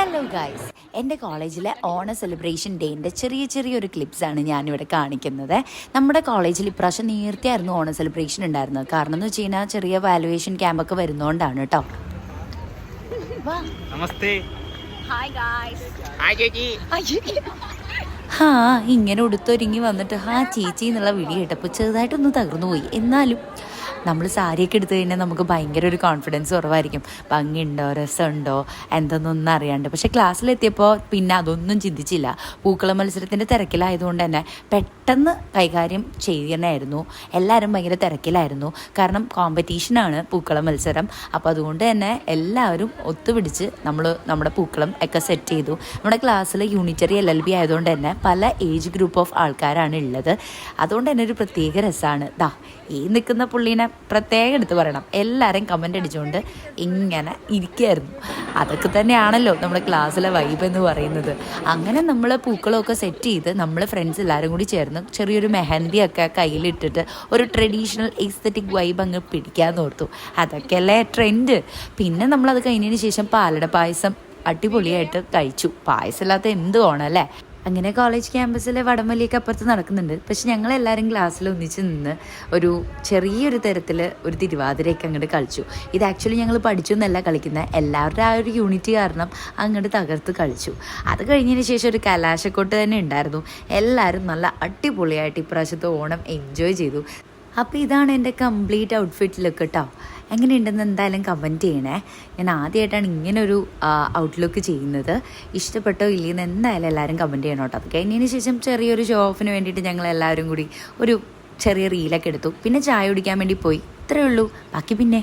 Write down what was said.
Hello guys, എൻ്റെ കോളേജിലെ ഓണ സെലിബ്രേഷൻ ഡേൻ്റെ ചെറിയൊരു ക്ലിപ്സാണ് ഞാനിവിടെ കാണിക്കുന്നത്. നമ്മുടെ കോളേജിൽ ഇപ്രാവശ്യം നേരത്തെയായിരുന്നു ഓണ സെലിബ്രേഷൻ ഉണ്ടായിരുന്നത്. കാരണം എന്ന് വെച്ച് കഴിഞ്ഞാൽ ചെറിയ വാലുവേഷൻ ക്യാമ്പൊക്കെ വരുന്നതുകൊണ്ടാണ് കേട്ടോ. നമസ്തേ. Hi guys. ഇങ്ങനെ ഉടുത്തൊരുങ്ങി വന്നിട്ട് ചേച്ചി എന്നുള്ള വിളി കേട്ടപ്പോൾ ചെറുതായിട്ടൊന്ന് തകർന്നു പോയി. എന്നാലും നമ്മൾ സാരിയൊക്കെ എടുത്തു കഴിഞ്ഞാൽ നമുക്ക് ഭയങ്കര ഒരു കോൺഫിഡൻസ് കുറവായിരിക്കും. ഭംഗിയുണ്ടോ, രസമുണ്ടോ എന്തെന്നൊന്നും അറിയാണ്ട്. പക്ഷേ ക്ലാസ്സിലെത്തിയപ്പോൾ പിന്നെ അതൊന്നും ചിന്തിച്ചില്ല. പൂക്കള മത്സരത്തിൻ്റെ തിരക്കിലായതുകൊണ്ട് തന്നെ പെട്ടെന്ന് കൈകാര്യം ചെയ്യണമായിരുന്നു. എല്ലാവരും ഭയങ്കര തിരക്കിലായിരുന്നു. കാരണം കോമ്പറ്റീഷനാണ് പൂക്കള മത്സരം. അപ്പോൾ അതുകൊണ്ട് തന്നെ എല്ലാവരും ഒത്തുപിടിച്ച് നമ്മുടെ പൂക്കളം ഒക്കെ സെറ്റ് ചെയ്തു. നമ്മുടെ ക്ലാസ്സിൽ യൂണിറ്ററി LLB ആയതുകൊണ്ട് തന്നെ പല ഏജ് ഗ്രൂപ്പ് ഓഫ് ആൾക്കാരാണ് ഉള്ളത്. അതുകൊണ്ട് തന്നെ ഒരു പ്രത്യേക രസമാണ്. ഈ നിൽക്കുന്ന പുള്ളീനെ പ്രത്യേകം എടുത്ത് പറയണം. എല്ലാവരും കമൻ്റ് അടിച്ചുകൊണ്ട് ഇങ്ങനെ ഇരിക്കുകയായിരുന്നു. അതൊക്കെ തന്നെയാണല്ലോ നമ്മുടെ ക്ലാസ്സിലെ വൈബ് എന്ന് പറയുന്നത്. അങ്ങനെ നമ്മൾ പൂക്കളമൊക്കെ സെറ്റ് ചെയ്ത് നമ്മൾ ഫ്രണ്ട്സ് എല്ലാവരും കൂടി ചേർന്ന് ചെറിയൊരു മെഹന്തിയൊക്കെ കയ്യിലിട്ടിട്ട് ഒരു ട്രഡീഷണൽ എസ്തെറ്റിക് വൈബ് അങ്ങ് പിടിക്കാമെന്ന് ഓർത്തു. അതൊക്കെയല്ലേ ട്രെൻഡ്. പിന്നെ നമ്മളത് കഴിഞ്ഞതിന് ശേഷം പാലട പായസം അടിപൊളിയായിട്ട് കഴിച്ചു. പായസമില്ലാത്ത എന്ത് ഓണല്ലേ. അങ്ങനെ കോളേജ് ക്യാമ്പസിലെ വടംവലിയൊക്കെ അപ്പുറത്ത് നടക്കുന്നുണ്ട്. പക്ഷെ ഞങ്ങളെല്ലാവരും ക്ലാസ്സിൽ ഒന്നിച്ച് നിന്ന് ഒരു ചെറിയൊരു തരത്തിൽ ഒരു തിരുവാതിരയൊക്കെ അങ്ങോട്ട് കളിച്ചു. ഇത് ആക്ച്വലി ഞങ്ങൾ പഠിച്ചു എന്നല്ല കളിക്കുന്നത്, എല്ലാവരുടെ ആ ഒരു യൂണിറ്റ് കാരണം അങ്ങോട്ട് തകർത്ത് കളിച്ചു. അത് കഴിഞ്ഞതിന് ശേഷം ഒരു കലാശക്കൊട്ട് തന്നെ ഉണ്ടായിരുന്നു. എല്ലാവരും നല്ല അടിപൊളിയായിട്ട് ഇപ്രാവശ്യത്തെ ഓണം എൻജോയ് ചെയ്തു. അപ്പോൾ ഇതാണ് എൻ്റെ കംപ്ലീറ്റ് ഔട്ട്ഫിറ്റ് ലുക്ക് കേട്ടോ. എങ്ങനെയുണ്ടെന്ന് എന്തായാലും കമൻറ്റ് ചെയ്യണേ. ഞാൻ ആദ്യമായിട്ടാണ് ഇങ്ങനൊരു ഔട്ട്ലുക്ക് ചെയ്യുന്നത്. ഇഷ്ടപ്പെട്ടോ ഇല്ലയെന്ന് എന്തായാലും എല്ലാവരും കമൻറ്റ് ചെയ്യണം കേട്ടോ. അത് കഴിഞ്ഞതിന് ശേഷം ചെറിയൊരു ഷോ ഓഫിന് വേണ്ടിയിട്ട് ഞങ്ങൾ എല്ലാവരും കൂടി ഒരു ചെറിയ റീലൊക്കെ എടുത്തു. പിന്നെ ചായ കുടിക്കാൻ വേണ്ടി പോയി. ഇത്രയേ ഉള്ളൂ. ബാക്കി പിന്നെ